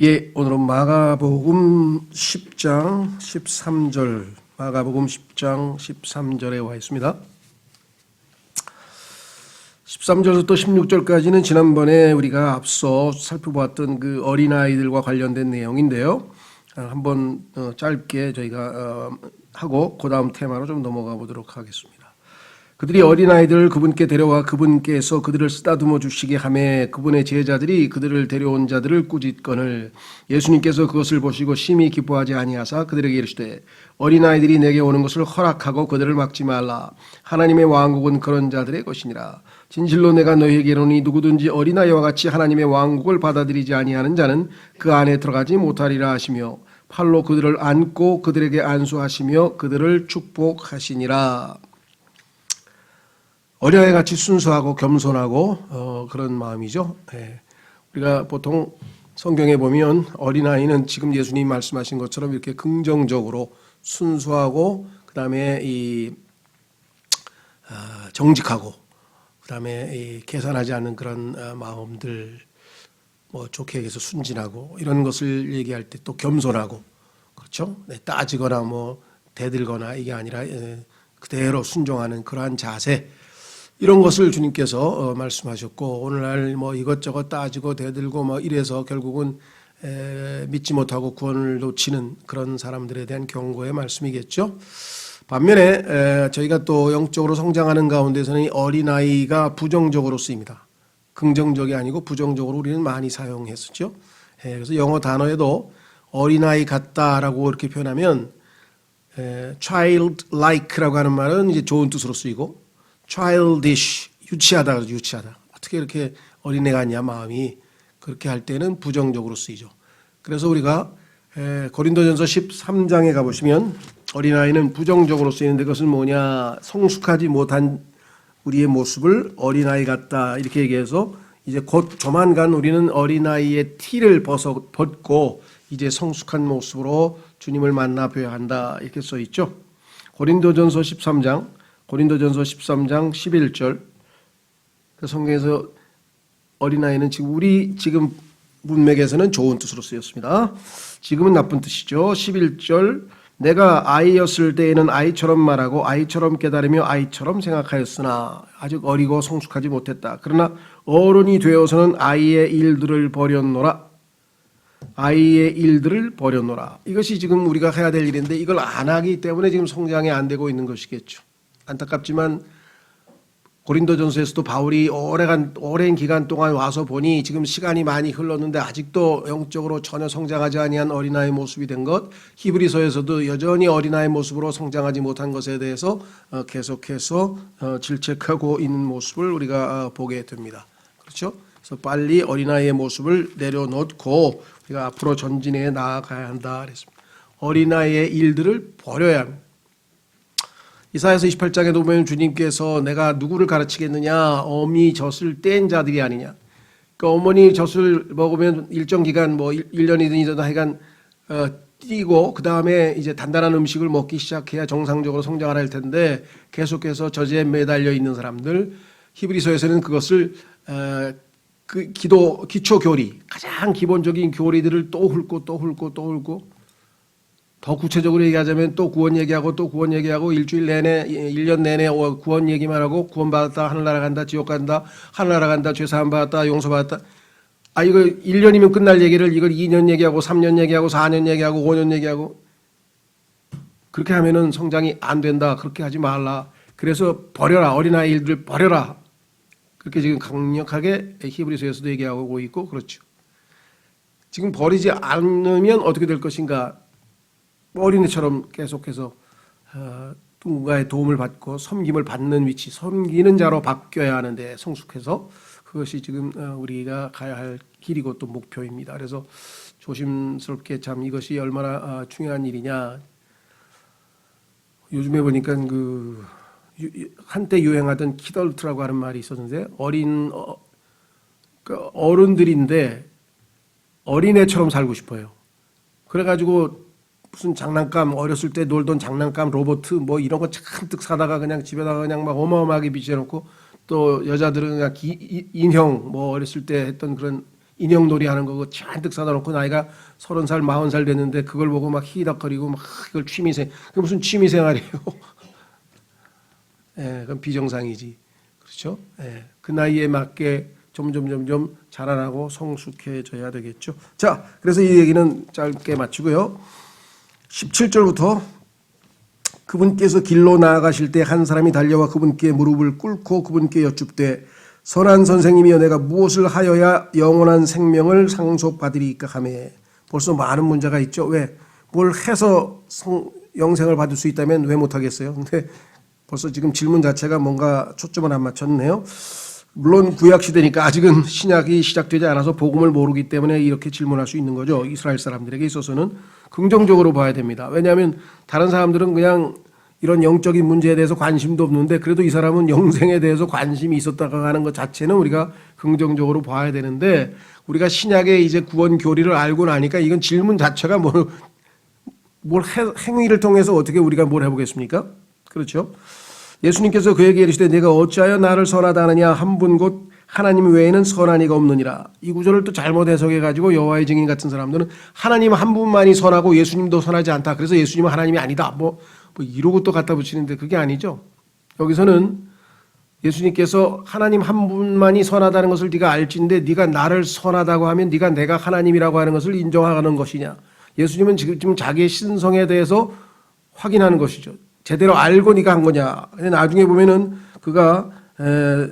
예, 오늘은 마가복음 10장 13절, 마가복음 10장 13절에 와 있습니다. 13절부터 16절까지는 지난번에 우리가 앞서 살펴보았던 그 어린아이들과 관련된 내용인데요. 한번 짧게 저희가 하고 그 다음 테마로 좀 넘어가 보도록 하겠습니다. 그들이 어린아이들을 그분께 데려와 그분께서 그들을 쓰다듬어 주시게 하매 그분의 제자들이 그들을 데려온 자들을 꾸짖거늘 예수님께서 그것을 보시고 심히 기뻐하지 아니하사 그들에게 이르시되 어린아이들이 내게 오는 것을 허락하고 그들을 막지 말라. 하나님의 왕국은 그런 자들의 것이니라. 진실로 내가 너희에게 이르노니 누구든지 어린아이와 같이 하나님의 왕국을 받아들이지 아니하는 자는 그 안에 들어가지 못하리라 하시며 팔로 그들을 안고 그들에게 안수하시며 그들을 축복하시니라. 어린아이 같이 순수하고 겸손하고 그런 마음이죠. 네. 우리가 보통 성경에 보면 어린아이는 지금 예수님 말씀하신 것처럼 이렇게 긍정적으로 순수하고 그다음에 정직하고 그다음에 계산하지 않는 그런 마음들, 뭐 좋게 얘기해서 순진하고 이런 것을 얘기할 때 또 겸손하고, 그렇죠? 네, 따지거나 뭐 대들거나 이게 아니라 그대로 순종하는 그러한 자세, 이런 것을 주님께서 말씀하셨고, 오늘날 뭐 이것저것 따지고 대들고 뭐 이래서 결국은 믿지 못하고 구원을 놓치는 그런 사람들에 대한 경고의 말씀이겠죠. 반면에 저희가 또 영적으로 성장하는 가운데서는 어린아이가 부정적으로 쓰입니다. 긍정적이 아니고 부정적으로 우리는 많이 사용했었죠. 그래서 영어 단어에도 어린아이 같다라고 이렇게 표현하면 childlike라고 하는 말은 이제 좋은 뜻으로 쓰이고, childish, 유치하다, 그러죠. 유치하다. 어떻게 이렇게 어린애 같냐, 마음이. 그렇게 할 때는 부정적으로 쓰이죠. 그래서 우리가 고린도전서 13장에 가보시면 어린아이는 부정적으로 쓰이는데 그것은 뭐냐, 성숙하지 못한 우리의 모습을 어린아이 같다 이렇게 얘기해서 이제 곧 조만간 우리는 어린아이의 티를 벗고 이제 성숙한 모습으로 주님을 만나 뵈야 한다 이렇게 써 있죠. 고린도전서 13장 11절, 성경에서 어린아이는 지금 문맥에서는 좋은 뜻으로 쓰였습니다. 지금은 나쁜 뜻이죠. 11절, 내가 아이였을 때에는 아이처럼 말하고 아이처럼 깨달으며 아이처럼 생각하였으나 아직 어리고 성숙하지 못했다. 그러나 어른이 되어서는 아이의 일들을 버렸노라. 아이의 일들을 버렸노라. 이것이 지금 우리가 해야 될 일인데 이걸 안 하기 때문에 지금 성장이 안 되고 있는 것이겠죠. 안타깝지만 고린도전서에서도 바울이 오랜 기간 동안 와서 보니 지금 시간이 많이 흘렀는데 아직도 영적으로 전혀 성장하지 아니한 어린아이 모습이 된 것, 히브리서에서도 여전히 어린아이 모습으로 성장하지 못한 것에 대해서 계속해서 질책하고 있는 모습을 우리가 보게 됩니다. 그렇죠? 그래서 빨리 어린아이의 모습을 내려놓고 우리가 앞으로 전진해 나아가야 한다 그랬습니다. 어린아이의 일들을 버려야 합니다. 이사야서 28장에도 보면 주님께서 내가 누구를 가르치겠느냐, 어미 젖을 뗀 자들이 아니냐. 그러니까 어머니 젖을 먹으면 일정 기간 뭐 1년이든 2년 하여간 뛰고 그 다음에 이제 단단한 음식을 먹기 시작해야 정상적으로 성장을 할 텐데 계속해서 젖에 매달려 있는 사람들, 히브리서에서는 그것을 그 기초 교리, 가장 기본적인 교리들을 또 훑고 더 구체적으로 얘기하자면 또 구원 얘기하고 또 구원 얘기하고 일주일 내내 1년 내내 구원 얘기만 하고 구원받았다, 하늘나라 간다, 지옥 간다, 하늘나라 간다, 죄사함 받았다, 용서받았다. 이거 1년이면 끝날 얘기를 이걸 2년 얘기하고 3년 얘기하고 4년 얘기하고 5년 얘기하고, 그렇게 하면은 성장이 안 된다. 그렇게 하지 말라. 그래서 버려라. 어린아이 일들 버려라. 그렇게 지금 강력하게 히브리서에서도 얘기하고 있고, 그렇죠. 지금 버리지 않으면 어떻게 될 것인가. 어린애처럼 계속해서 누군가의 도움을 받고 섬김을 받는 위치, 섬기는 자로 바뀌어야 하는데 성숙해서, 그것이 지금 우리가 가야 할 길이고 또 목표입니다. 그래서 조심스럽게 참 이것이 얼마나 중요한 일이냐. 요즘에 보니까 한때 유행하던 키덜트라고 하는 말이 있었는데, 어른들인데 어린애처럼 살고 싶어요. 그래가지고 무슨 장난감, 어렸을 때 놀던 장난감, 로봇 뭐 이런 거 잔뜩 사다가 그냥 집에다가 그냥 막 어마어마하게 비춰놓고, 또 여자들은 그냥 인형, 뭐 어렸을 때 했던 그런 인형놀이 하는 거고 잔뜩 사다 놓고 나이가 30살, 40살 됐는데 그걸 보고 막 히덕거리고 막 이걸 취미생, 그게 무슨 취미생활이에요? 예, 그건 비정상이지. 그렇죠? 예, 그 나이에 맞게 점점 자라나고 성숙해져야 되겠죠. 자, 그래서 이 얘기는 짧게 마치고요. 17절부터 그분께서 길로 나아가실 때 한 사람이 달려와 그분께 무릎을 꿇고 그분께 여쭙되 선한 선생님이여 내가 무엇을 하여야 영원한 생명을 상속받으리까 하며 벌써 많은 문제가 있죠. 왜? 뭘 해서 영생을 받을 수 있다면 왜 못하겠어요? 근데 벌써 지금 질문 자체가 뭔가 초점을 안 맞췄네요. 물론 구약 시대니까 아직은 신약이 시작되지 않아서 복음을 모르기 때문에 이렇게 질문할 수 있는 거죠. 이스라엘 사람들에게 있어서는 긍정적으로 봐야 됩니다. 왜냐하면 다른 사람들은 그냥 이런 영적인 문제에 대해서 관심도 없는데 그래도 이 사람은 영생에 대해서 관심이 있었다가 하는 것 자체는 우리가 긍정적으로 봐야 되는데 우리가 신약의 이제 구원 교리를 알고 나니까 이건 질문 자체가 행위를 통해서 어떻게 우리가 뭘 해보겠습니까? 그렇죠? 예수님께서 그에게 이르시되 내가 어찌하여 나를 선하다 하느냐 한 분 곧 하나님 외에는 선한 이가 없느니라. 이 구절을 또 잘못 해석해가지고 여호와의 증인 같은 사람들은 하나님 한 분만이 선하고 예수님도 선하지 않다. 그래서 예수님은 하나님이 아니다. 뭐 이러고 또 갖다 붙이는데 그게 아니죠. 여기서는 예수님께서 하나님 한 분만이 선하다는 것을 네가 알지인데 네가 나를 선하다고 하면 네가 내가 하나님이라고 하는 것을 인정하는 것이냐. 예수님은 지금 자기의 신성에 대해서 확인하는 것이죠. 제대로 알고 네가 한 거냐. 근데 나중에 보면은 그가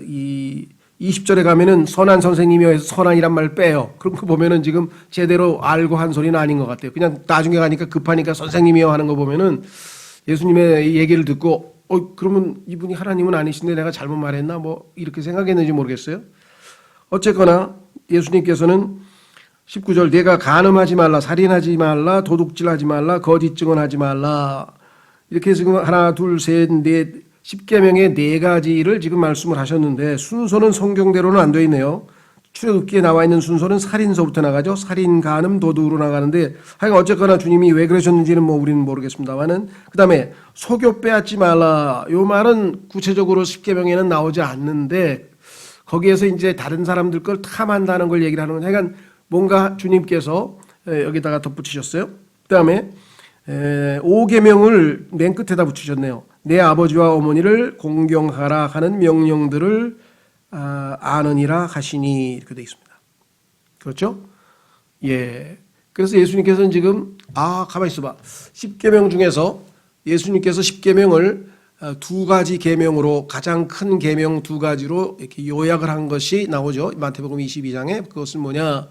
이 20절에 가면은 선한 선생님이여 해서 선한이란 말 빼요. 그런 거 보면은 지금 제대로 알고 한 소리는 아닌 것 같아요. 그냥 나중에 가니까 급하니까 선생님이여 하는 거 보면은 예수님의 얘기를 듣고 그러면 이분이 하나님은 아니신데 내가 잘못 말했나 뭐 이렇게 생각했는지 모르겠어요. 어쨌거나 예수님께서는 19절 내가 간음하지 말라 살인하지 말라 도둑질하지 말라 거짓 증언하지 말라 이렇게 지금 하나 둘 셋 넷 10계명의 4가지를 지금 말씀을 하셨는데 순서는 성경대로는 안 되어 있네요. 출애굽기에 나와 있는 순서는 살인서부터 나가죠. 살인, 간음, 도둑으로 나가는데 하여간 어쨌거나 주님이 왜 그러셨는지는 뭐 우리는 모르겠습니다만은 그 다음에 속여 빼앗지 말라. 요 말은 구체적으로 10계명에는 나오지 않는데 거기에서 이제 다른 사람들 걸 탐한다는 걸 얘기를 하는 건 하여간 뭔가 주님께서 여기다가 덧붙이셨어요. 그 다음에 5계명을 맨 끝에다 붙이셨네요. 내 아버지와 어머니를 공경하라 하는 명령들을 아느니라 하시니 이렇게 되어 있습니다. 그렇죠? 예. 그래서 예수님께서는 지금 가만히 있어봐. 10계명 중에서 예수님께서 10계명을 2가지 계명으로 가장 큰 계명 2가지로 이렇게 요약을 한 것이 나오죠. 마태복음 22장에 그것은 뭐냐?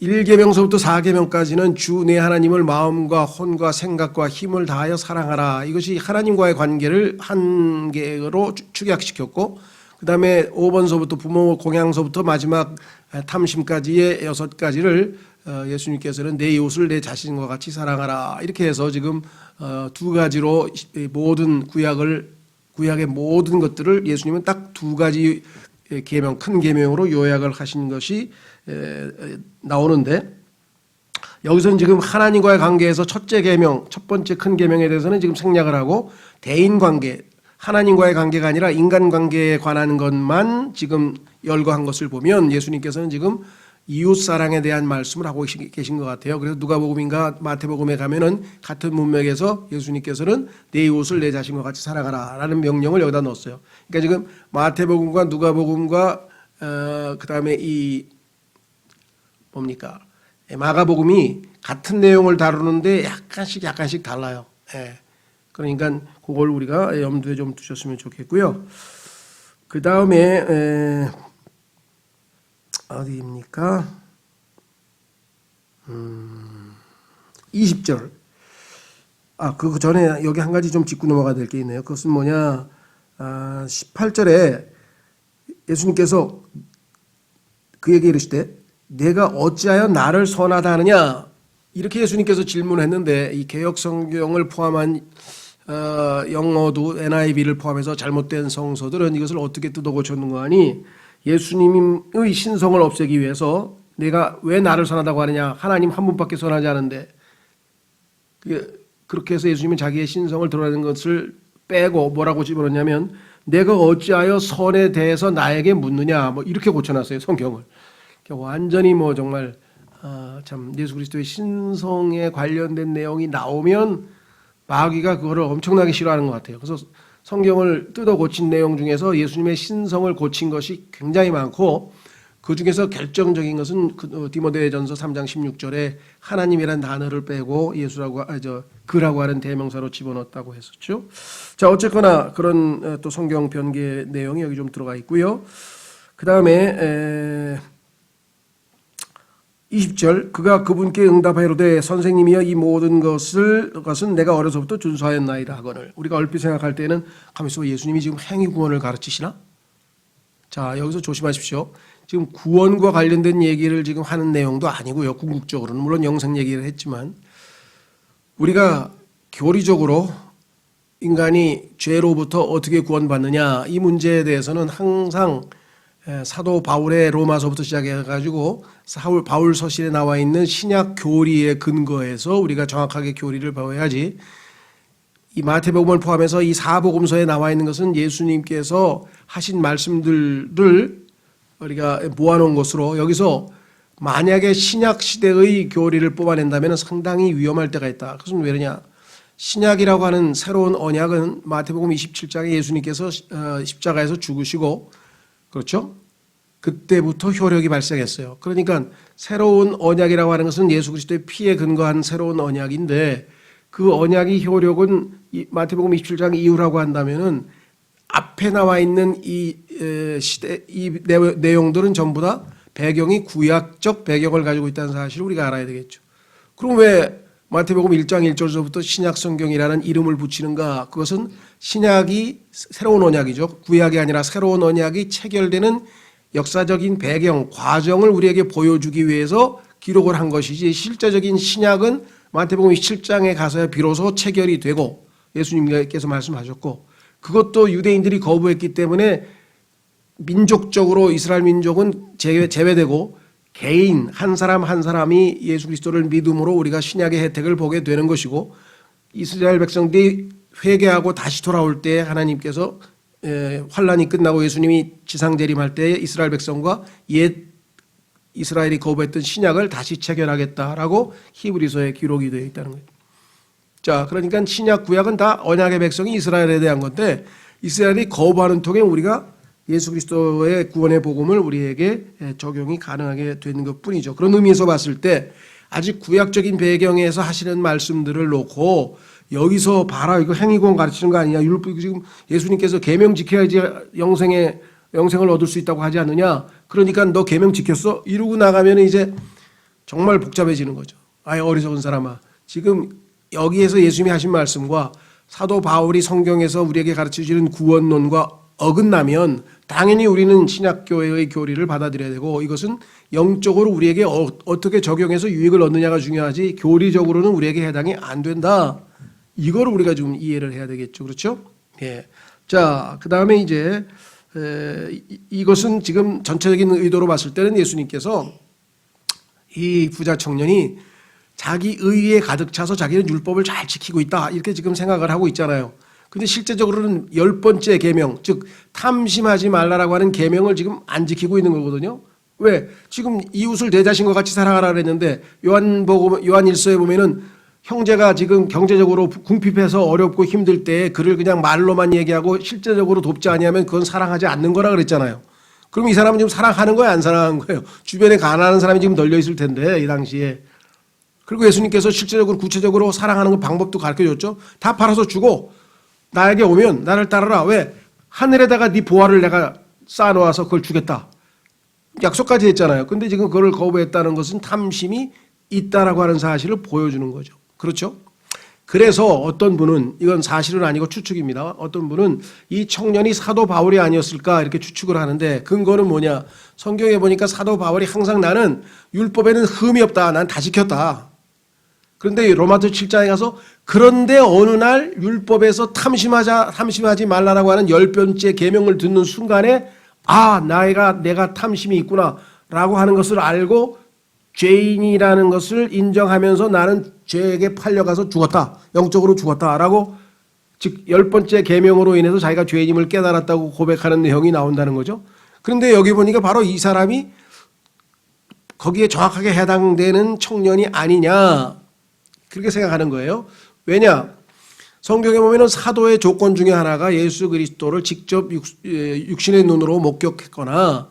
1계명서부터 4계명까지는 주 내 하나님을 마음과 혼과 생각과 힘을 다하여 사랑하라. 이것이 하나님과의 관계를 한 개로 축약시켰고 그 다음에 5번서부터 부모 공양서부터 마지막 탐심까지의 6가지를 예수님께서는 내 이웃을 내 자신과 같이 사랑하라. 이렇게 해서 지금 2가지로 모든 구약의 모든 것들을 예수님은 딱 2가지 계명, 큰 계명으로 요약을 하신 것이 나오는데 여기서는 지금 하나님과의 관계에서 첫째 계명, 첫 번째 큰 계명에 대해서는 지금 생략을 하고 대인 관계, 하나님과의 관계가 아니라 인간 관계에 관한 것만 지금 열거한 것을 보면 예수님께서는 지금 이웃 사랑에 대한 말씀을 하고 계신 것 같아요. 그래서 누가복음인가 마태복음에 가면은 같은 문맥에서 예수님께서는 내 이웃을 내 자신과 같이 사랑하라라는 명령을 여기다 넣었어요. 그러니까 지금 마태복음과 누가복음과 그다음에 이 뭡니까? 마가복음이 같은 내용을 다루는데 약간씩 달라요. 예. 그러니까 그걸 우리가 염두에 좀 두셨으면 좋겠고요. 그 다음에 어디입니까? 20절. 그 전에 여기 한 가지 좀 짚고 넘어가야 될 게 있네요. 그것은 뭐냐? 18절에 예수님께서 그에게 이르시되 내가 어찌하여 나를 선하다 하느냐? 이렇게 예수님께서 질문했는데 이 개역 성경을 포함한 영어도 NIV를 포함해서 잘못된 성서들은 이것을 어떻게 뜯어고쳤는가 하니 예수님의 신성을 없애기 위해서 내가 왜 나를 선하다고 하느냐? 하나님 한 분밖에 선하지 않은데 그렇게 해서 예수님은 자기의 신성을 드러내는 것을 빼고 뭐라고 집어넣냐면 내가 어찌하여 선에 대해서 나에게 묻느냐? 뭐 이렇게 고쳐놨어요, 성경을. 완전히 뭐 정말 참 예수 그리스도의 신성에 관련된 내용이 나오면 마귀가 그거를 엄청나게 싫어하는 것 같아요. 그래서 성경을 뜯어 고친 내용 중에서 예수님의 신성을 고친 것이 굉장히 많고, 그 중에서 결정적인 것은 디모데전서 3장 16절에 하나님이란 단어를 빼고 예수라고 그라고 하는 대명사로 집어넣었다고 했었죠. 자, 어쨌거나 그런 또 성경 변개 내용이 여기 좀 들어가 있고요. 그 다음에 20절, 그가 그분께 응답하여되 선생님이여 이 모든 것은 내가 어려서부터 준수하였나이다 하거늘. 우리가 얼핏 생각할 때는 가만있어, 예수님이 지금 행위 구원을 가르치시나? 자, 여기서 조심하십시오. 지금 구원과 관련된 얘기를 지금 하는 내용도 아니고요. 궁극적으로는 물론 영생 얘기를 했지만, 우리가 교리적으로 인간이 죄로부터 어떻게 구원받느냐 이 문제에 대해서는 항상 사도 바울의 로마서부터 시작해가지고 바울 서신에 나와 있는 신약 교리에 근거해서 우리가 정확하게 교리를 배워야지, 이 마태복음을 포함해서 이 사복음서에 나와 있는 것은 예수님께서 하신 말씀들을 우리가 모아놓은 것으로, 여기서 만약에 신약 시대의 교리를 뽑아낸다면 상당히 위험할 때가 있다. 그것은 왜 그러냐? 신약이라고 하는 새로운 언약은 마태복음 27장에 예수님께서 십자가에서 죽으시고, 그렇죠? 그때부터 효력이 발생했어요. 그러니까 새로운 언약이라고 하는 것은 예수 그리스도의 피에 근거한 새로운 언약인데, 그 언약의 효력은 마태복음 27장 이후라고 한다면은 앞에 나와 있는 이 시대, 이 내용들은 전부 다 배경이 구약적 배경을 가지고 있다는 사실을 우리가 알아야 되겠죠. 그럼 왜 마태복음 1장 1절서부터 신약 성경이라는 이름을 붙이는가? 그것은 신약이 새로운 언약이죠. 구약이 아니라 새로운 언약이 체결되는 역사적인 배경, 과정을 우리에게 보여주기 위해서 기록을 한 것이지, 실제적인 신약은 마태복음 7장에 가서야 비로소 체결이 되고, 예수님께서 말씀하셨고, 그것도 유대인들이 거부했기 때문에 민족적으로 이스라엘 민족은 제외되고 개인 한 사람 한 사람이 예수 그리스도를 믿음으로 우리가 신약의 혜택을 보게 되는 것이고, 이스라엘 백성들이 회개하고 다시 돌아올 때 하나님께서 환란이 끝나고 예수님이 지상재림할 때 이스라엘 백성과 옛 이스라엘이 거부했던 신약을 다시 체결하겠다라고 히브리서에 기록이 되어 있다는 거예요. 자, 그러니까 신약 구약은 다 언약의 백성이 이스라엘에 대한 건데, 이스라엘이 거부하는 통에 우리가 예수 그리스도의 구원의 복음을 우리에게 적용이 가능하게 되는 것뿐이죠. 그런 의미에서 봤을 때 아직 구약적인 배경에서 하시는 말씀들을 놓고 여기서 봐라, 이거 행위구원 가르치는 거 아니냐, 지금 예수님께서 계명 지켜야지 영생을 얻을 수 있다고 하지 않느냐, 그러니까 너 계명 지켰어? 이러고 나가면 이제 정말 복잡해지는 거죠. 아예 어리석은 사람아, 지금 여기에서 예수님이 하신 말씀과 사도 바울이 성경에서 우리에게 가르쳐주는 구원론과 어긋나면 당연히 우리는 신약교회의 교리를 받아들여야 되고, 이것은 영적으로 우리에게 어떻게 적용해서 유익을 얻느냐가 중요하지 교리적으로는 우리에게 해당이 안 된다. 이거를 우리가 좀 이해를 해야 되겠죠. 그렇죠? 예. 자, 그 다음에 이제 이것은 지금 전체적인 의도로 봤을 때는 예수님께서 이 부자 청년이 자기 의에 가득 차서 자기는 율법을 잘 지키고 있다, 이렇게 지금 생각을 하고 있잖아요. 근데 실제적으로는 10번째 계명, 즉 탐심하지 말라라고 하는 계명을 지금 안 지키고 있는 거거든요. 왜? 지금 이웃을 내 자신과 같이 사랑하라 그랬는데, 요한일서에 보면은 형제가 지금 경제적으로 궁핍해서 어렵고 힘들 때 그를 그냥 말로만 얘기하고 실제적으로 돕지 아니하면 그건 사랑하지 않는 거라 그랬잖아요. 그럼 이 사람은 지금 사랑하는 거예요, 안 사랑하는 거예요? 주변에 가난한 사람이 지금 널려 있을 텐데, 이 당시에. 그리고 예수님께서 실제적으로 구체적으로 사랑하는 방법도 가르쳐줬죠. 다 팔아서 주고 나에게 오면 나를 따르라. 왜? 하늘에다가 네 보화를 내가 쌓아놓아서 그걸 주겠다, 약속까지 했잖아요. 근데 지금 그걸 거부했다는 것은 탐심이 있다라고 하는 사실을 보여주는 거죠. 그렇죠? 그래서 어떤 분은, 이건 사실은 아니고 추측입니다, 어떤 분은 이 청년이 사도 바울이 아니었을까 이렇게 추측을 하는데, 근거는 뭐냐? 성경에 보니까 사도 바울이 항상 나는 율법에는 흠이 없다, 난 다 지켰다. 그런데 로마서 7장에 가서 그런데 어느 날 율법에서 탐심하지 말라라고 하는 10번째 계명을 듣는 순간에 내가 탐심이 있구나라고 하는 것을 알고 죄인이라는 것을 인정하면서 나는 죄에게 팔려가서 죽었다, 영적으로 죽었다라고, 즉 10번째 계명으로 인해서 자기가 죄인임을 깨달았다고 고백하는 내용이 나온다는 거죠. 그런데 여기 보니까 바로 이 사람이 거기에 정확하게 해당되는 청년이 아니냐 그렇게 생각하는 거예요. 왜냐? 성경에 보면은 사도의 조건 중에 하나가 예수 그리스도를 직접 육신의 눈으로 목격했거나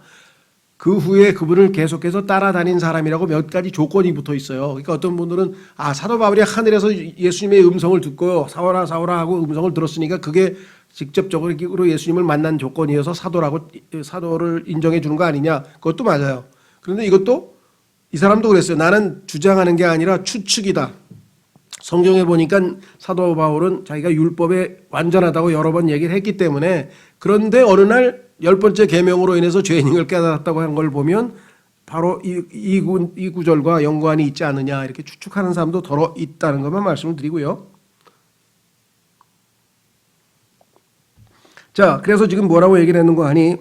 그 후에 그분을 계속해서 따라다닌 사람이라고 몇 가지 조건이 붙어 있어요. 그러니까 어떤 분들은 사도 바울이 하늘에서 예수님의 음성을 듣고 사오라 사오라 하고 음성을 들었으니까 그게 직접적으로 예수님을 만난 조건이어서 사도를 인정해 주는 거 아니냐. 그것도 맞아요. 그런데 이것도 이 사람도 그랬어요. 나는 주장하는 게 아니라 추측이다. 성경에 보니까 사도 바울은 자기가 율법에 완전하다고 여러 번 얘기를 했기 때문에 그런데 어느 날 10번째 계명으로 인해서 죄인인 걸 깨달았다고 한 걸 보면 바로 이 구절과 연관이 있지 않느냐 이렇게 추측하는 사람도 더러 있다는 것만 말씀을 드리고요. 자, 그래서 지금 뭐라고 얘기를 했는 거 아니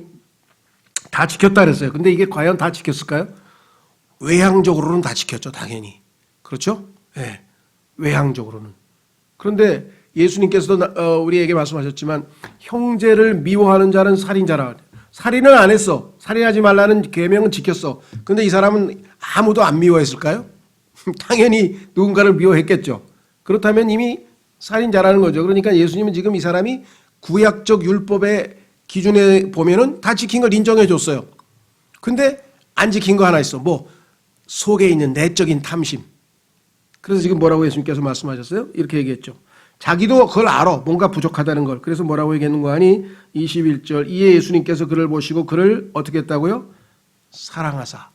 다 지켰다 그랬어요. 근데 이게 과연 다 지켰을까요? 외향적으로는 다 지켰죠. 당연히. 그렇죠? 네. 외향적으로는. 그런데 예수님께서도 우리에게 말씀하셨지만 형제를 미워하는 자는 살인자라. 살인을 안 했어. 살인하지 말라는 계명은 지켰어. 그런데 이 사람은 아무도 안 미워했을까요? 당연히 누군가를 미워했겠죠. 그렇다면 이미 살인자라는 거죠. 그러니까 예수님은 지금 이 사람이 구약적 율법의 기준에 보면은 다 지킨 걸 인정해 줬어요. 근데 안 지킨 거 하나 있어. 뭐 속에 있는 내적인 탐심. 그래서 지금 뭐라고 예수님께서 말씀하셨어요? 이렇게 얘기했죠. 자기도 그걸 알아. 뭔가 부족하다는 걸. 그래서 뭐라고 얘기했는 거 아니? 21절. 이에 예수님께서 그를 보시고 그를 어떻게 했다고요? 사랑하사.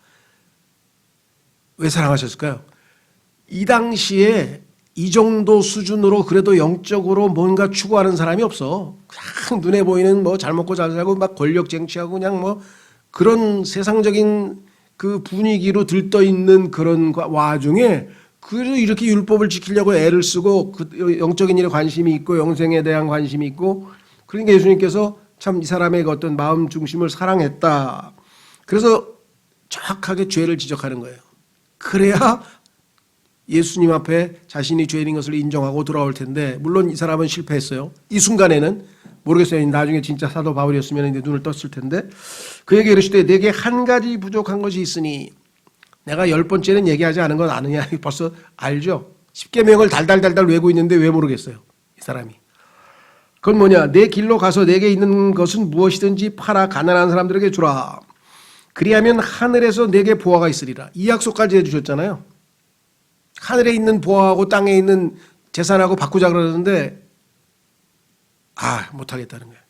왜 사랑하셨을까요? 이 당시에 이 정도 수준으로 그래도 영적으로 뭔가 추구하는 사람이 없어. 그냥 눈에 보이는 뭐 잘 먹고 잘 살고 막 권력 쟁취하고 그냥 뭐 그런 세상적인 그 분위기로 들떠 있는 그런 와중에 그래도 이렇게 율법을 지키려고 애를 쓰고 그 영적인 일에 관심이 있고 영생에 대한 관심이 있고 그러니까 예수님께서 참 이 사람의 어떤 마음 중심을 사랑했다. 그래서 정확하게 죄를 지적하는 거예요. 그래야 예수님 앞에 자신이 죄인인 것을 인정하고 돌아올 텐데 물론 이 사람은 실패했어요. 이 순간에는 모르겠어요. 나중에 진짜 사도 바울이었으면 이제 눈을 떴을 텐데 그에게 이르시되 내게 한 가지 부족한 것이 있으니 내가 10번째는 얘기하지 않은 건 아느냐. 벌써 알죠. 10계명을 달달달달 외우고 있는데 왜 모르겠어요. 이 사람이. 그건 뭐냐. 내 길로 가서 내게 있는 것은 무엇이든지 팔아 가난한 사람들에게 주라. 그리하면 하늘에서 내게 보화가 있으리라. 이 약속까지 해주셨잖아요. 하늘에 있는 보화하고 땅에 있는 재산하고 바꾸자 그러는데 못하겠다는 거예요.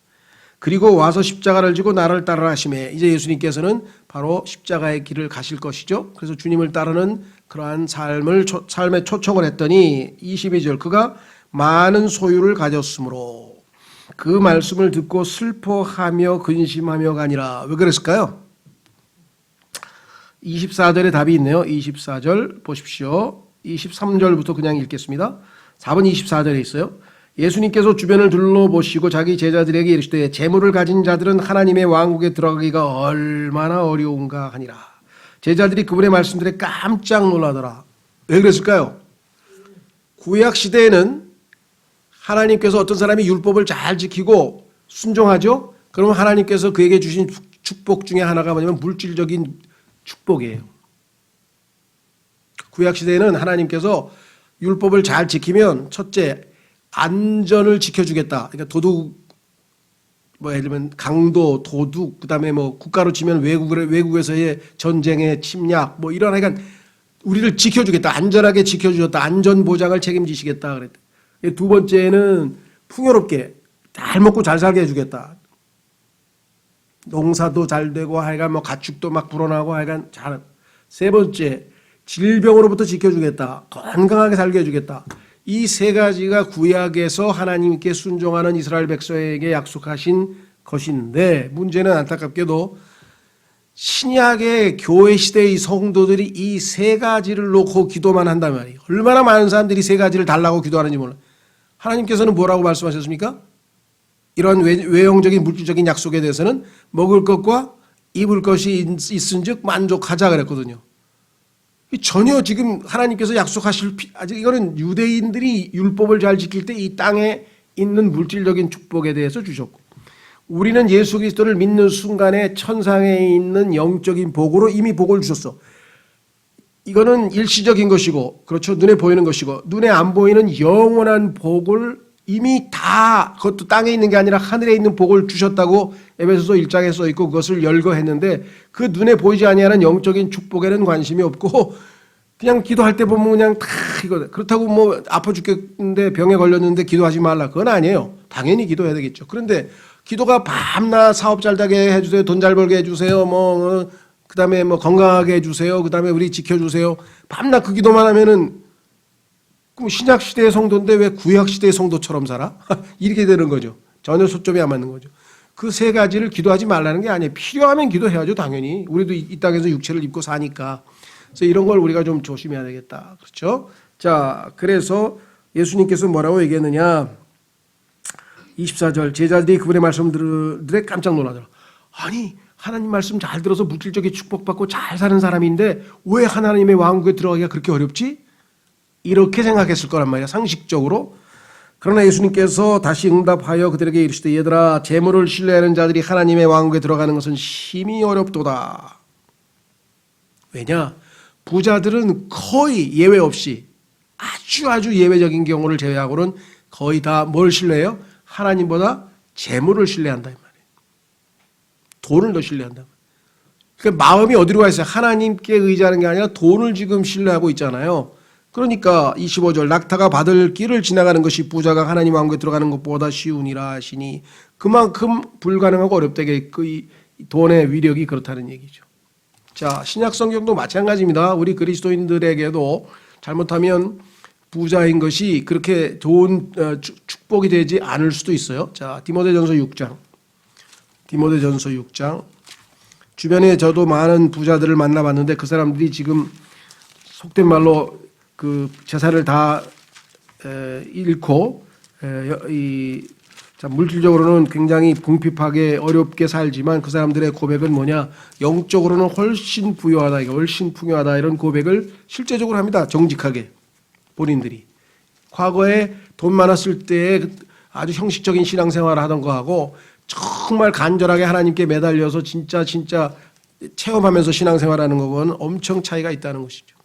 그리고 와서 십자가를 지고 나를 따르라 하시매 이제 예수님께서는 바로 십자가의 길을 가실 것이죠. 그래서 주님을 따르는 그러한 삶에 초청을 했더니 22절 그가 많은 소유를 가졌으므로 그 말씀을 듣고 슬퍼하며 근심하며가 아니라 왜 그랬을까요? 24절에 답이 있네요. 24절 보십시오. 23절부터 그냥 읽겠습니다. 4번 24절에 있어요. 예수님께서 주변을 둘러보시고 자기 제자들에게 이르시되 재물을 가진 자들은 하나님의 왕국에 들어가기가 얼마나 어려운가 하니라. 제자들이 그분의 말씀들에 깜짝 놀라더라. 왜 그랬을까요? 구약 시대에는 하나님께서 어떤 사람이 율법을 잘 지키고 순종하죠. 그러면 하나님께서 그에게 주신 축복 중에 하나가 뭐냐면 물질적인 축복이에요. 구약 시대에는 하나님께서 율법을 잘 지키면 첫째 안전을 지켜주겠다. 그러니까 도둑, 예를 들면 강도, 도둑, 그 다음에 국가로 치면 외국에서의 전쟁의 침략, 이런 하여간 우리를 지켜주겠다. 안전하게 지켜주셨다. 안전 보장을 책임지시겠다. 그랬다. 두 번째는 풍요롭게 잘 먹고 잘 살게 해주겠다. 농사도 잘 되고 하여간 가축도 막 불어나고 하여간 잘. 세 번째, 질병으로부터 지켜주겠다. 건강하게 살게 해주겠다. 이 세 가지가 구약에서 하나님께 순종하는 이스라엘 백성에게 약속하신 것인데 문제는 안타깝게도 신약의 교회 시대의 성도들이 이 세 가지를 놓고 기도만 한단 말이에요. 얼마나 많은 사람들이 세 가지를 달라고 기도하는지 몰라요. 하나님께서는 뭐라고 말씀하셨습니까? 이런 외형적인 물질적인 약속에 대해서는 먹을 것과 입을 것이 있은즉 만족하자 그랬거든요. 전혀 지금 하나님께서 약속하실 아직 이거는 유대인들이 율법을 잘 지킬 때 이 땅에 있는 물질적인 축복에 대해서 주셨고 우리는 예수 그리스도를 믿는 순간에 천상에 있는 영적인 복으로 이미 복을 주셨어. 이거는 일시적인 것이고, 그렇죠. 눈에 보이는 것이고, 눈에 안 보이는 영원한 복을 이미 다, 그것도 땅에 있는 게 아니라 하늘에 있는 복을 주셨다고 에베소서 1장에 써 있고, 그것을 열거했는데, 그 눈에 보이지 아니하는 영적인 축복에는 관심이 없고, 그냥 기도할 때 보면 그냥 다 이거. 그렇다고 뭐 아파 죽겠는데 병에 걸렸는데 기도하지 말라. 그건 아니에요. 당연히 기도해야 되겠죠. 그런데 기도가 밤낮 사업 잘 되게 해주세요. 돈 잘 벌게 해주세요. 그다음에 뭐 건강하게 해주세요. 그다음에 우리 지켜주세요. 밤낮 그 기도만 하면은 그럼 신약 시대의 성도인데 왜 구약 시대의 성도처럼 살아? 이렇게 되는 거죠. 전혀 초점이 안 맞는 거죠. 그 세 가지를 기도하지 말라는 게 아니에요. 필요하면 기도해야죠. 당연히. 우리도 이 땅에서 육체를 입고 사니까. 그래서 이런 걸 우리가 좀 조심해야 되겠다. 그렇죠? 자, 그래서 예수님께서 뭐라고 얘기했느냐? 24절 제자들이 그분의 말씀 들에 깜짝 놀라더라. 아니 하나님 말씀 잘 들어서 물질적인 축복받고 잘 사는 사람인데 왜 하나님의 왕국에 들어가기가 그렇게 어렵지? 이렇게 생각했을 거란 말이야. 상식적으로. 그러나 예수님께서 다시 응답하여 그들에게 이르시되 얘들아 재물을 신뢰하는 자들이 하나님의 왕국에 들어가는 것은 심히 어렵도다. 왜냐? 부자들은 거의 예외 없이 아주 예외적인 경우를 제외하고는 거의 다 뭘 신뢰해요? 하나님보다 재물을 신뢰한다 이 말이에요. 돈을 더 신뢰한다. 그러니까 마음이 어디로 가 있어요? 하나님께 의지하는 게 아니라 돈을 지금 신뢰하고 있잖아요. 그러니까 25절 낙타가 받을 길을 지나가는 것이 부자가 하나님 왕국에 들어가는 것보다 쉬우니라 하시니 그만큼 불가능하고 어렵다게 그 돈의 위력이 그렇다는 얘기죠. 자, 신약 성경도 마찬가지입니다. 우리 그리스도인들에게도 잘못하면 부자인 것이 그렇게 좋은 축복이 되지 않을 수도 있어요. 자, 디모데전서 6장. 디모데전서 6장. 주변에 저도 많은 부자들을 만나봤는데 그 사람들이 지금 속된 말로 그 재산을 다 잃고 물질적으로는 굉장히 궁핍하게 어렵게 살지만 그 사람들의 고백은 뭐냐? 영적으로는 훨씬 부유하다, 훨씬 풍요하다 이런 고백을 실제적으로 합니다. 정직하게 본인들이. 과거에 돈 많았을 때 아주 형식적인 신앙생활을 하던 거하고 정말 간절하게 하나님께 매달려서 진짜 체험하면서 신앙생활하는 거는 엄청 차이가 있다는 것이죠.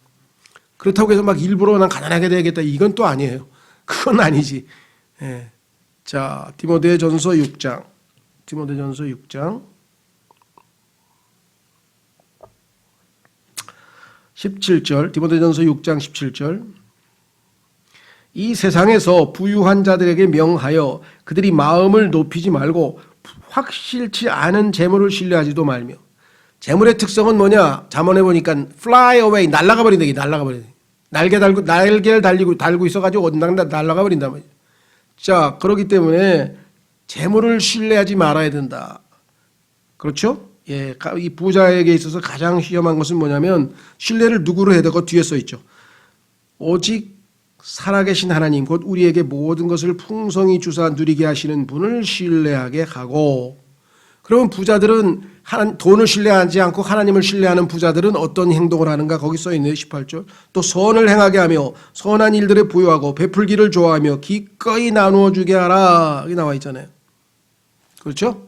그렇다고 해서 막 일부러 난 가난하게 되겠다 이건 또 아니에요. 그건 아니지. 예. 자, 디모데전서 6장. 디모데전서 6장 17절. 디모데전서 6장 17절. 이 세상에서 부유한 자들에게 명하여 그들이 마음을 높이지 말고 확실치 않은 재물을 신뢰하지도 말며. 재물의 특성은 뭐냐? 잠언에 보니까 fly away, 날아가 버린다. 날개를 달고 있어가지고 어딘가 날아가 버린단 말이야. 자, 그렇기 때문에 재물을 신뢰하지 말아야 된다. 그렇죠? 예, 이 부자에게 있어서 가장 위험한 것은 뭐냐면 신뢰를 누구로 해야 되고 뒤에 써 있죠. 오직 살아계신 하나님 곧 우리에게 모든 것을 풍성히 주사 누리게 하시는 분을 신뢰하게 하고. 그러면 부자들은 돈을 신뢰하지 않고 하나님을 신뢰하는 부자들은 어떤 행동을 하는가? 거기 써 있네요. 18절. 또 선을 행하게 하며 선한 일들에 부유하고 베풀기를 좋아하며 기꺼이 나누어 주게 하라. 여기 나와 있잖아요. 그렇죠?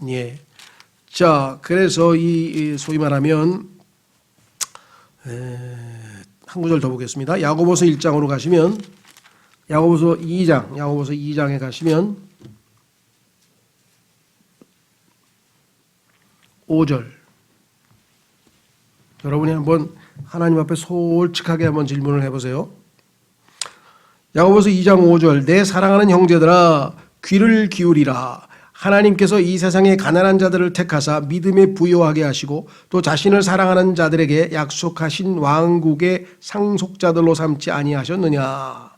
예. 자, 그래서 이 소위 말하면 한 구절 더 보겠습니다. 야고보서 1장으로 가시면 야고보서 2장에 가시면 5절. 여러분이 한번 하나님 앞에 솔직하게 한번 질문을 해보세요. 야고보서 2장 5절. 내 사랑하는 형제들아 귀를 기울이라. 하나님께서 이 세상의 가난한 자들을 택하사 믿음에 부요하게 하시고 또 자신을 사랑하는 자들에게 약속하신 왕국의 상속자들로 삼지 아니하셨느냐.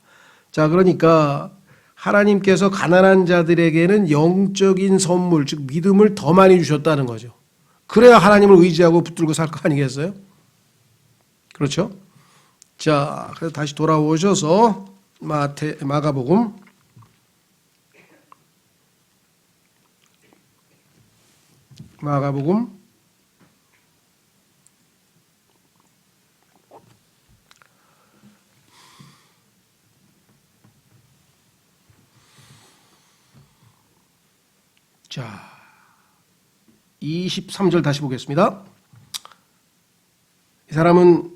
자, 그러니까 하나님께서 가난한 자들에게는 영적인 선물, 즉 믿음을 더 많이 주셨다는 거죠. 그래야 하나님을 의지하고 붙들고 살 거 아니겠어요? 그렇죠? 자, 그래서 다시 돌아오셔서 마가복음 23절 다시 보겠습니다. 이 사람은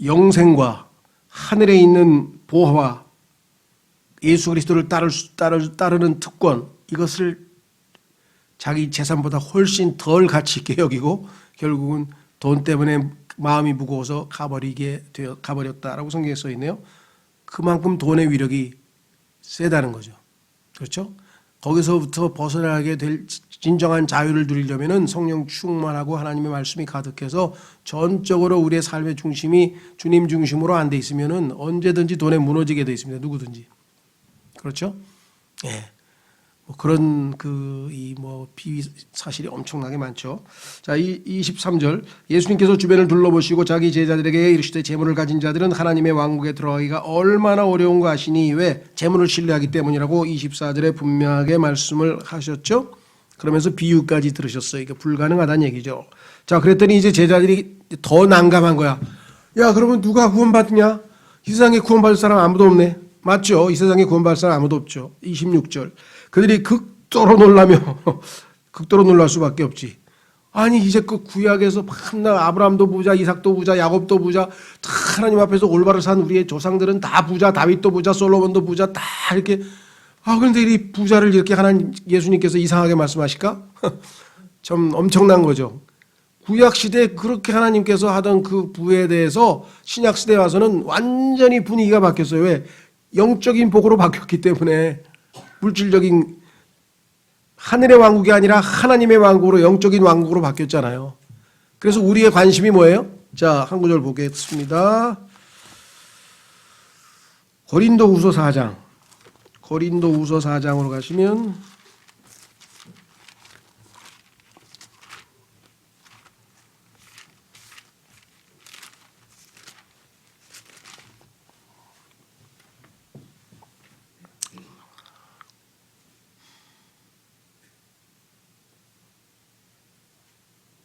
영생과 하늘에 있는 보화와 예수 그리스도를 따르는 특권, 이것을 자기 재산보다 훨씬 덜 가치 있게 여기고 결국은 돈 때문에 마음이 무거워서 가버렸다라고 성경에 써 있네요. 그만큼 돈의 위력이 세다는 거죠. 그렇죠? 거기서부터 벗어나게 될 진정한 자유를 누리려면은 성령 충만하고 하나님의 말씀이 가득해서 전적으로 우리의 삶의 중심이 주님 중심으로 안 돼 있으면은 언제든지 돈에 무너지게 돼 있습니다. 누구든지. 그렇죠? 예. 뭐 그런 비위 사실이 엄청나게 많죠. 자, 23절. 예수님께서 주변을 둘러보시고 자기 제자들에게 이르시되 재물을 가진 자들은 하나님의 왕국에 들어가기가 얼마나 어려운 거 아시니 왜 재물을 신뢰하기 때문이라고 24절에 분명하게 말씀을 하셨죠. 그러면서 비유까지 들으셨어요. 이게 불가능하다는 얘기죠. 자, 그랬더니 이제 제자들이 더 난감한 거야. 야, 그러면 누가 구원받냐? 이 세상에 구원받을 사람 아무도 없네. 맞죠? 이 세상에 구원받을 사람 아무도 없죠. 26절. 그들이 극도로 놀라며 극도로 놀랄 수밖에 없지. 아니 이제껏 구약에서 맨날 아브라함도 부자, 이삭도 부자, 야곱도 부자, 다 하나님 앞에서 올바로 산 우리의 조상들은 다 부자, 다윗도 부자, 솔로몬도 부자, 다 이렇게. 그런데 이 부자를 이렇게 하나님 예수님께서 이상하게 말씀하실까? 좀 엄청난 거죠. 구약 시대에 그렇게 하나님께서 하던 그 부에 대해서 신약 시대에 와서는 완전히 분위기가 바뀌었어요. 왜? 영적인 복으로 바뀌었기 때문에. 물질적인 하늘의 왕국이 아니라 하나님의 왕국으로, 영적인 왕국으로 바뀌었잖아요. 그래서 우리의 관심이 뭐예요? 자, 한 구절 보겠습니다. 고린도후서 4장. 고린도후서 4장으로 가시면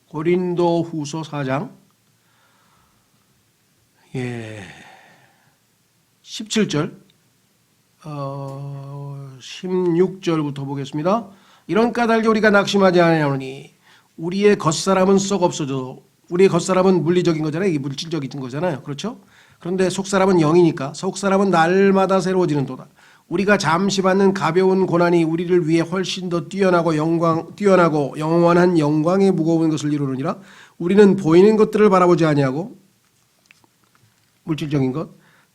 고린도후서 4장 17절 16절부터 보겠습니다. 이런 까닭에 우리가 낙심하지 아니하노니 우리의 겉사람은 썩 없어져. 우리의 겉사람은 물리적인 거잖아요. 이게 물질적인 거잖아요. 그렇죠? 그런데 속사람은 영이니까 속사람은 날마다 새로워지는도다. 우리가 잠시 받는 가벼운 고난이 우리를 위해 훨씬 더 뛰어나고 영원한 영광의 무거운 것을 이루느니라. 우리는 보이는 것들을 바라보지 아니하고 물질적인 것,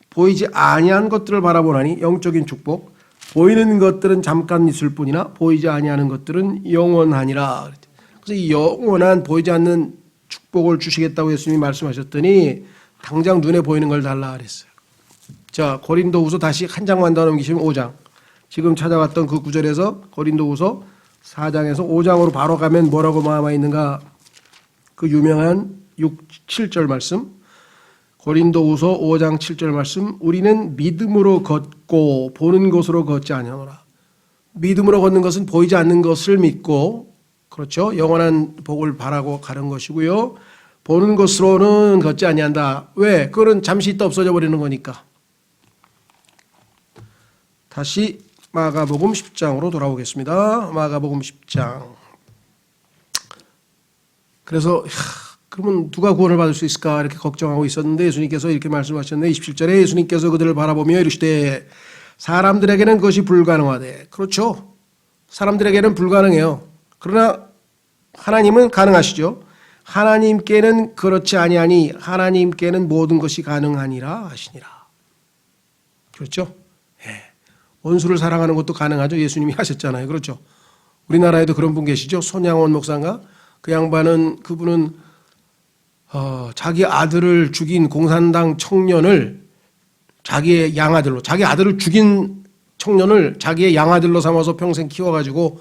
보이지 아니한 것들을 바라보나니 영적인 축복. 보이는 것들은 잠깐 있을 뿐이나 보이지 아니하는 것들은 영원하니라. 그래서 이 영원한 보이지 않는 축복을 주시겠다고 예수님이 말씀하셨더니 당장 눈에 보이는 걸 달라 그랬어요. 자, 고린도후서 다시 한 장만 더 넘기시면 5장. 지금 찾아왔던 그 구절에서 고린도후서 4장에서 5장으로 바로 가면 뭐라고 남아 있는가? 그 유명한 7절 말씀. 고린도후서 5장 7절 말씀. 우리는 믿음으로 걷고 보는 것으로 걷지 아니하노라. 믿음으로 걷는 것은 보이지 않는 것을 믿고, 그렇죠? 영원한 복을 바라고 가는 것이고요. 보는 것으로는 걷지 아니한다. 왜? 그거는 잠시 있다 없어져 버리는 거니까. 다시 마가복음 10장으로 돌아오겠습니다. 마가복음 10장. 그래서 그러면 누가 구원을 받을 수 있을까 이렇게 걱정하고 있었는데 예수님께서 이렇게 말씀하셨는데 27절에 예수님께서 그들을 바라보며 이르시되 사람들에게는 그것이 불가능하되. 그렇죠. 사람들에게는 불가능해요. 그러나 하나님은 가능하시죠. 하나님께는 그렇지 아니하니 하나님께는 모든 것이 가능하니라 하시니라. 그렇죠. 원수를 사랑하는 것도 가능하죠. 예수님이 하셨잖아요. 그렇죠. 우리나라에도 그런 분 계시죠. 손양원 목사인가? 그분은 자기 아들을 죽인 공산당 청년을 자기의 양아들로, 자기 아들을 죽인 청년을 자기의 양아들로 삼아서 평생 키워가지고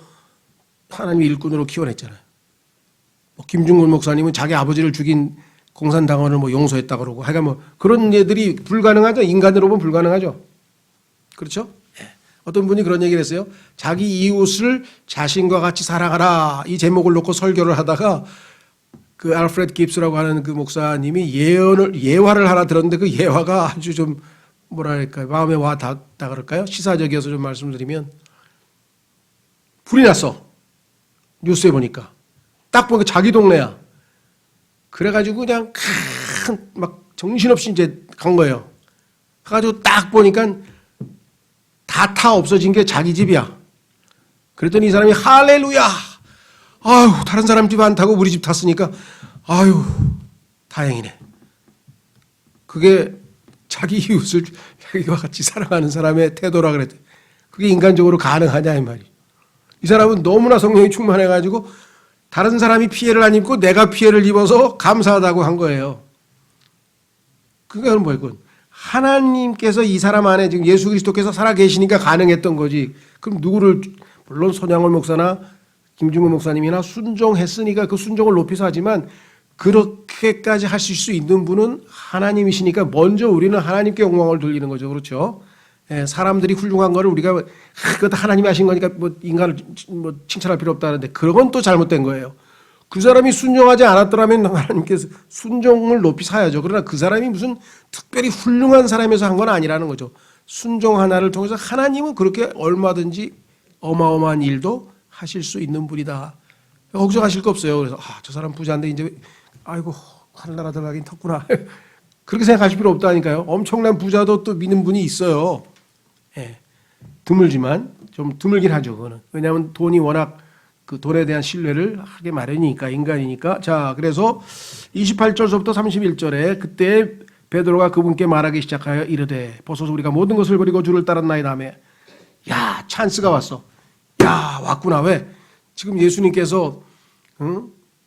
하나님의 일꾼으로 키워냈잖아요. 김중근 목사님은 자기 아버지를 죽인 공산당원을 용서했다 그러고, 하여간 그런 예들이 불가능하죠. 인간으로 보면 불가능하죠. 그렇죠? 어떤 분이 그런 얘기를 했어요. 자기 이웃을 자신과 같이 사랑하라, 이 제목을 놓고 설교를 하다가 그 알프레드 깁스라고 하는 그 목사님이 예화를 하나 들었는데 그 예화가 아주 좀 뭐랄까요, 마음에 와 닿다 그럴까요? 시사적이어서 좀 말씀드리면, 불이 났어. 뉴스에 보니까 딱 보니까 자기 동네야. 그래가지고 그냥 막 정신없이 이제 간 거예요. 가가지고 딱 보니까 다 타 없어진 게 자기 집이야. 그랬더니 이 사람이 할렐루야! 아유, 다른 사람 집 안 타고 우리 집 탔으니까, 아유, 다행이네. 그게 자기 이웃을 자기와 같이 사랑하는 사람의 태도라 그랬대. 그게 인간적으로 가능하냐, 이 말이. 이 사람은 너무나 성령이 충만해가지고 다른 사람이 피해를 안 입고 내가 피해를 입어서 감사하다고 한 거예요. 그건 뭐예요? 하나님께서 이 사람 안에 지금 예수 그리스도께서 살아계시니까 가능했던 거지. 그럼 누구를, 물론 손양월 목사나 김중근 목사님이나 순종했으니까 그 순종을 높이서 하지만 그렇게까지 하실 수 있는 분은 하나님이시니까 먼저 우리는 하나님께 영광을 돌리는 거죠. 그렇죠? 예, 사람들이 훌륭한 거를 우리가 그것도 하나님이 하신 거니까 뭐 인간을 뭐 칭찬할 필요 없다는데 그건 또 잘못된 거예요. 그 사람이 순종하지 않았더라면 하나님께서 순종을 높이 사야죠. 그러나 그 사람이 무슨 특별히 훌륭한 사람에서 한 건 아니라는 거죠. 순종 하나를 통해서 하나님은 그렇게 얼마든지 어마어마한 일도 하실 수 있는 분이다. 걱정하실 거 없어요. 그래서 저 사람 부자인데 이제 아이고 하늘나라 들어가긴 텄구나. 그렇게 생각하실 필요 없다니까요. 엄청난 부자도 또 믿는 분이 있어요. 예, 드물지만 좀 드물긴 하죠. 그거는 왜냐하면 돈이 워낙 그 돈에 대한 신뢰를 하게 마련이니까 인간이니까. 자, 그래서 28절서부터 31절에 그때 베드로가 그분께 말하기 시작하여 이르되 보소서 우리가 모든 것을 버리고 주를 따랐나이다 하며 야 찬스가 왔어. 야 왔구나. 왜? 지금 예수님께서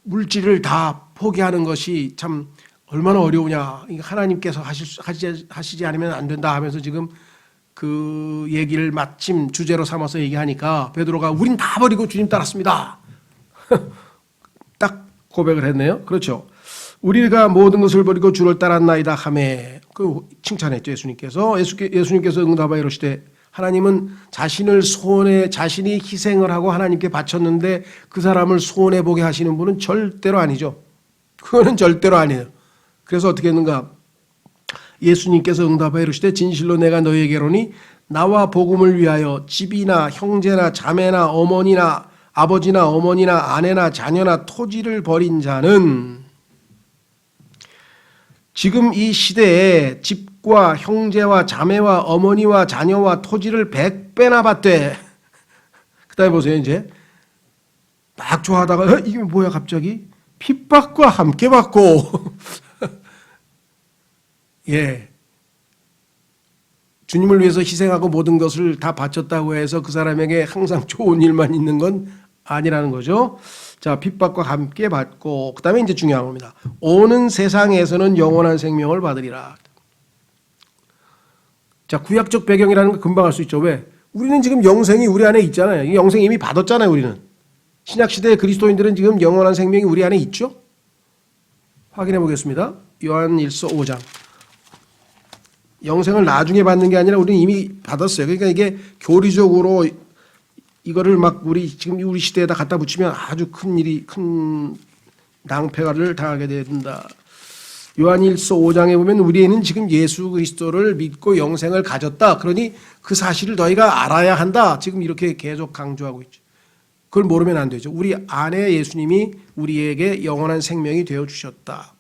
물질을 다 포기하는 것이 참 얼마나 어려우냐. 하나님께서 하시지 않으면 안 된다 하면서 지금 그 얘기를 마침 주제로 삼아서 얘기하니까 베드로가 우린 다 버리고 주님 따랐습니다. 딱 고백을 했네요. 그렇죠. 우리가 모든 것을 버리고 주를 따랐나이다 하매 그 칭찬했죠. 예수님께서 응답하여 이르시되 하나님은 자신을 소원해 자신이 희생을 하고 하나님께 바쳤는데 그 사람을 소원해 보게 하시는 분은 절대로 아니죠. 그거는 절대로 아니에요. 그래서 어떻게 했는가? 예수님께서 응답하여 이르시되 진실로 내가 너희에게로니 나와 복음을 위하여 집이나 형제나 자매나 어머니나 아버지나 어머니나 아내나 자녀나 토지를 버린 자는 지금 이 시대에 집과 형제와 자매와 어머니와 자녀와 토지를 100배나 받되 그 다음에 보세요. 이제 막 좋아하다가 이게 뭐야 갑자기 핍박과 함께 받고 예, 주님을 위해서 희생하고 모든 것을 다 바쳤다고 해서 그 사람에게 항상 좋은 일만 있는 건 아니라는 거죠. 자, 핍박과 함께 받고 그 다음에 이제 중요한 겁니다. 오는 세상에서는 영원한 생명을 받으리라. 자, 구약적 배경이라는 거 금방 알 수 있죠. 왜? 우리는 지금 영생이 우리 안에 있잖아요. 이 영생 이미 받았잖아요. 우리는. 신약시대의 그리스도인들은 지금 영원한 생명이 우리 안에 있죠. 확인해 보겠습니다. 요한일서 5장. 영생을 나중에 받는 게 아니라 우리는 이미 받았어요. 그러니까 이게 교리적으로 이거를 막 지금 우리 시대에다 갖다 붙이면 아주 큰 낭패를 당하게 된다. 요한일서 5장에 보면 우리는 지금 예수 그리스도를 믿고 영생을 가졌다. 그러니 그 사실을 너희가 알아야 한다. 지금 이렇게 계속 강조하고 있죠. 그걸 모르면 안 되죠. 우리 안에 예수님이 우리에게 영원한 생명이 되어 주셨다.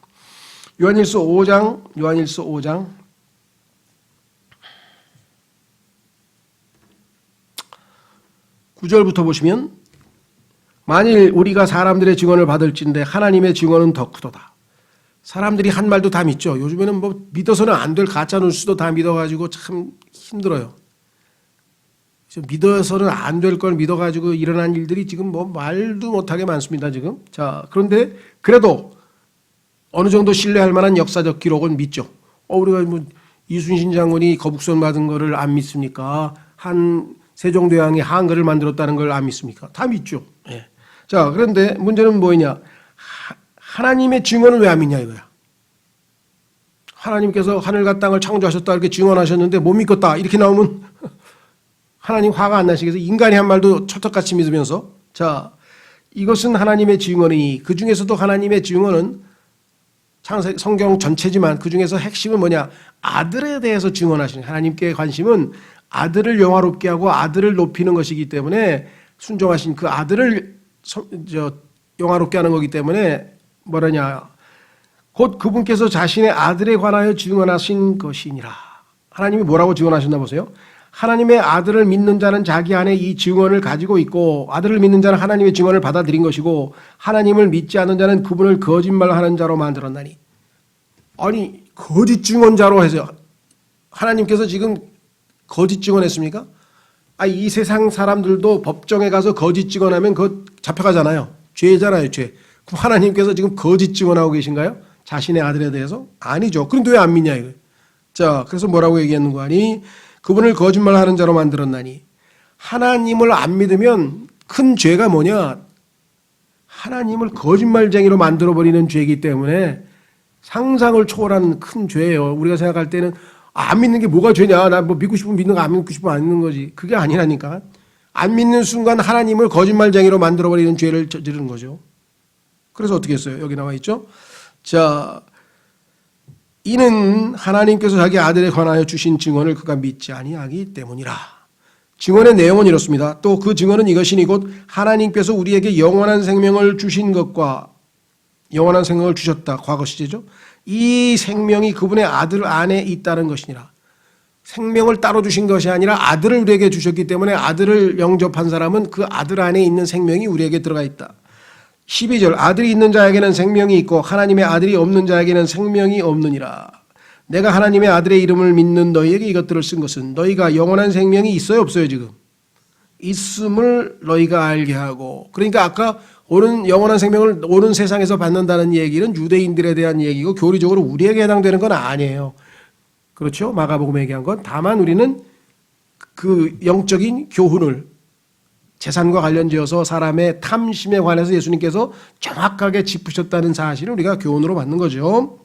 요한일서 5장 9절부터 보시면 만일 우리가 사람들의 증언을 받을진대 하나님의 증언은 더 크도다. 사람들이 한 말도 다 믿죠. 요즘에는 뭐 믿어서는 안 될 가짜 뉴스도 다 믿어가지고 참 힘들어요. 믿어서는 안 될 걸 믿어가지고 일어난 일들이 지금 뭐 말도 못하게 많습니다. 지금. 자, 그런데 그래도 어느 정도 신뢰할 만한 역사적 기록은 믿죠. 우리가 뭐 이순신 장군이 거북선 맞은 거를 안 믿습니까? 세종대왕이 한글을 만들었다는 걸 안 믿습니까? 다 믿죠. 예. 자, 그런데 문제는 뭐냐? 하나님의 증언을 왜 안 믿냐 이거야. 하나님께서 하늘과 땅을 창조하셨다 이렇게 증언하셨는데 못 믿겠다 이렇게 나오면 하나님 화가 안 나시겠어요? 인간이 한 말도 철떡같이 믿으면서. 자, 이것은 하나님의 증언이니 그 중에서도 하나님의 증언은 성경 전체지만 그 중에서 핵심은 뭐냐? 아들에 대해서 증언하시는 하나님께 관심은 아들을 영화롭게 하고 아들을 높이는 것이기 때문에 순종하신 그 아들을 영화롭게 하는 거기 때문에 뭐라냐? 곧 그분께서 자신의 아들에 관하여 증언하신 것이니라. 하나님이 뭐라고 증언하셨나 보세요. 하나님의 아들을 믿는 자는 자기 안에 이 증언을 가지고 있고, 아들을 믿는 자는 하나님의 증언을 받아들인 것이고, 하나님을 믿지 않는 자는 그분을 거짓말하는 자로 만들었나니. 아니, 거짓 증언자로 해서 하나님께서 지금 거짓 증언했습니까? 이 세상 사람들도 법정에 가서 거짓 증언하면 그거 잡혀가잖아요. 죄잖아요, 죄. 그럼 하나님께서 지금 거짓 증언하고 계신가요? 자신의 아들에 대해서? 아니죠. 그런데 왜 안 믿냐 이거예요. 자, 그래서 뭐라고 얘기했는 거 아니? 그분을 거짓말하는 자로 만들었나니. 하나님을 안 믿으면 큰 죄가 뭐냐? 하나님을 거짓말쟁이로 만들어버리는 죄이기 때문에 상상을 초월하는 큰 죄예요. 우리가 생각할 때는 안 믿는 게 뭐가 죄냐? 나 뭐 믿고 싶으면 믿는 거, 안 믿고 싶으면 안 믿는 거지. 그게 아니라니까. 안 믿는 순간 하나님을 거짓말쟁이로 만들어버리는 죄를 저지르는 거죠. 그래서 어떻게 했어요? 여기 나와 있죠? 자, 이는 하나님께서 자기 아들에 관하여 주신 증언을 그가 믿지 아니하기 때문이라. 증언의 내용은 이렇습니다. 또 그 증언은 이것이니 곧 하나님께서 우리에게 영원한 생명을 주신 것과 영원한 생명을 주셨다. 과거 시제죠. 이 생명이 그분의 아들 안에 있다는 것이니라. 생명을 따로 주신 것이 아니라 아들을 우리에게 주셨기 때문에 아들을 영접한 사람은 그 아들 안에 있는 생명이 우리에게 들어가 있다. 12절 아들이 있는 자에게는 생명이 있고 하나님의 아들이 없는 자에게는 생명이 없느니라. 내가 하나님의 아들의 이름을 믿는 너희에게 이것들을 쓴 것은 너희가 영원한 생명이 있어요 없어요 지금? 있음을 너희가 알게 하고. 그러니까 아까 오는 영원한 생명을 오는 세상에서 받는다는 얘기는 유대인들에 대한 얘기고 교리적으로 우리에게 해당되는 건 아니에요. 그렇죠? 마가복음에 얘기한 건. 다만 우리는 그 영적인 교훈을 재산과 관련지어서 사람의 탐심에 관해서 예수님께서 정확하게 짚으셨다는 사실을 우리가 교훈으로 받는 거죠.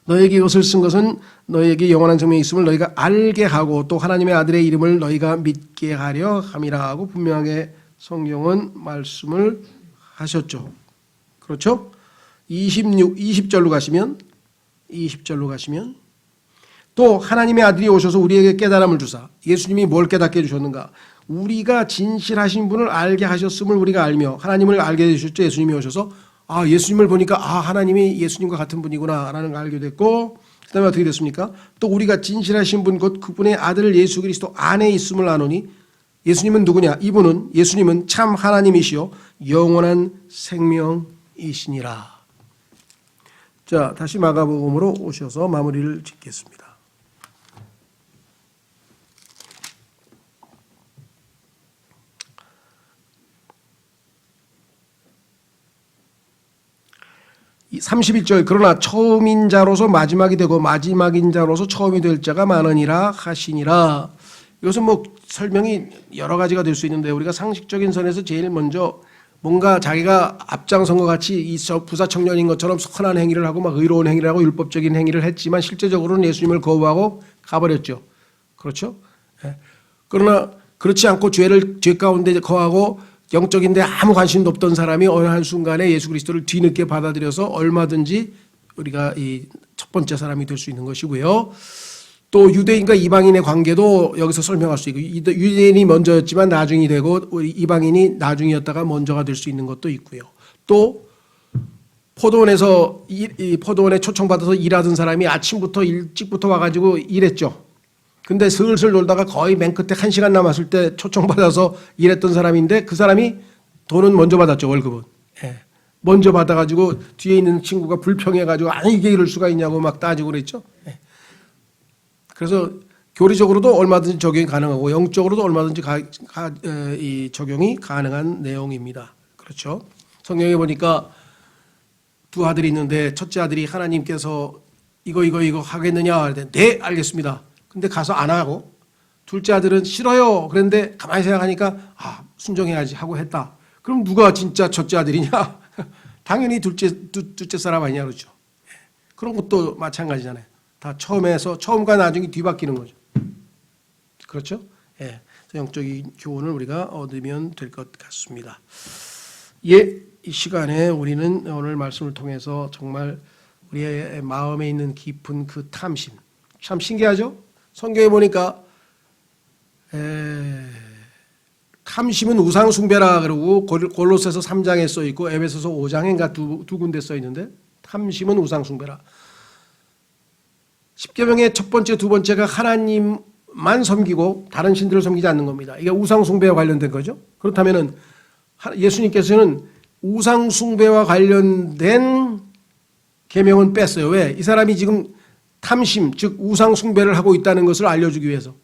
너에게 이것을 쓴 것은 너에게 영원한 생명이 있음을 너희가 알게 하고 또 하나님의 아들의 이름을 너희가 믿게 하려 함이라 하고 분명하게 성경은 말씀을 하셨죠. 그렇죠? 20절로 가시면 또 하나님의 아들이 오셔서 우리에게 깨달음을 주사. 예수님이 뭘 깨닫게 해주셨는가? 우리가 진실하신 분을 알게 하셨음을 우리가 알며 하나님을 알게 해주셨죠. 예수님이 오셔서 예수님을 보니까 하나님이 예수님과 같은 분이구나 라는 걸 알게 됐고, 그 다음에 어떻게 됐습니까? 또 우리가 진실하신 분 곧 그분의 아들 예수 그리스도 안에 있음을 아노니. 예수님은 누구냐? 예수님은 참 하나님이시요 영원한 생명이시니라. 자, 다시 마가복음으로 오셔서 마무리를 짓겠습니다. 이 31절 그러나 처음인 자로서 마지막이 되고 마지막인 자로서 처음이 될 자가 많으니라 하시니라. 이것은 뭐 설명이 여러 가지가 될 수 있는데 우리가 상식적인 선에서 제일 먼저 뭔가 자기가 앞장선 것 같이 이 부사 청년인 것처럼 선한 행위를 하고 막 의로운 행위를 하고 율법적인 행위를 했지만 실제적으로는 예수님을 거부하고 가버렸죠. 그렇죠? 그러나 그렇지 않고 죄 가운데 거하고 영적인데 아무 관심도 없던 사람이 어느 한순간에 예수 그리스도를 뒤늦게 받아들여서 얼마든지 우리가 이 첫 번째 사람이 될 수 있는 것이고요. 또 유대인과 이방인의 관계도 여기서 설명할 수 있고 유대인이 먼저였지만 나중이 되고 이방인이 나중이었다가 먼저가 될 수 있는 것도 있고요. 또 포도원에서 포도원에 초청받아서 일하던 사람이 아침부터 일찍부터 와가지고 일했죠. 근데 슬슬 놀다가 거의 맨 끝에 1시간 남았을 때 초청받아서 일했던 사람인데 그 사람이 돈은 먼저 받았죠. 월급은. 먼저 받아가지고 뒤에 있는 친구가 불평해가지고 이게 이럴 수가 있냐고 막 따지고 그랬죠. 그래서 교리적으로도 얼마든지 적용이 가능하고 영적으로도 얼마든지 이 적용이 가능한 내용입니다. 그렇죠. 성경에 보니까 두 아들이 있는데 첫째 아들이 하나님께서 이거 하겠느냐 그랬더니 네 알겠습니다. 근데 가서 안 하고 둘째 아들은 싫어요. 그런데 가만히 생각하니까 순종해야지 하고 했다. 그럼 누가 진짜 첫째 아들이냐? 당연히 둘째 사람 아니냐 그렇죠. 그런 것도 마찬가지잖아요. 다 처음과 나중이 뒤바뀌는 거죠. 그렇죠? 영적인 교훈을 우리가 얻으면 될 것 같습니다. 이 시간에 우리는 오늘 말씀을 통해서 정말 우리의 마음에 있는 깊은 그 탐심, 참 신기하죠? 성경에 보니까 탐심은 우상 숭배라 그러고 골로새서 3장에 써 있고 에베소서 5장인가 두 군데 써 있는데 탐심은 우상 숭배라. 10계명의 첫 번째, 두 번째가 하나님만 섬기고 다른 신들을 섬기지 않는 겁니다. 이게 우상 숭배와 관련된 거죠. 그렇다면은 예수님께서는 우상 숭배와 관련된 계명은 뺐어요. 왜? 이 사람이 지금 탐심, 즉 우상 숭배를 하고 있다는 것을 알려주기 위해서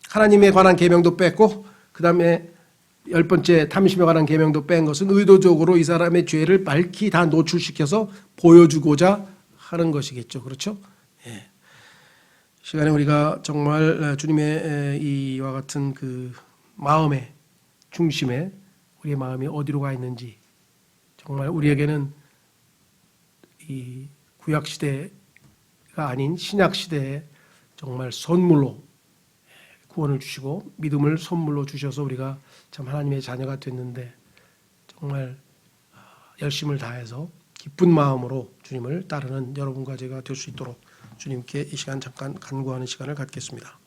하나님에 관한 계명도 뺐고 그 다음에 10번째 탐심에 관한 계명도 뺀 것은 의도적으로 이 사람의 죄를 밝히 다 노출시켜서 보여주고자 하는 것이겠죠. 그렇죠? 예. 시간에 우리가 정말 주님의 이와 같은 그 마음의 중심에 우리의 마음이 어디로 가 있는지 정말 우리에게는 이 구약 시대가 아닌 신약 시대에 정말 선물로 구원을 주시고 믿음을 선물로 주셔서 우리가 참 하나님의 자녀가 됐는데 정말 열심을 다해서 기쁜 마음으로 주님을 따르는 여러분과 제가 될 수 있도록 주님께 이 시간 잠깐 간구하는 시간을 갖겠습니다.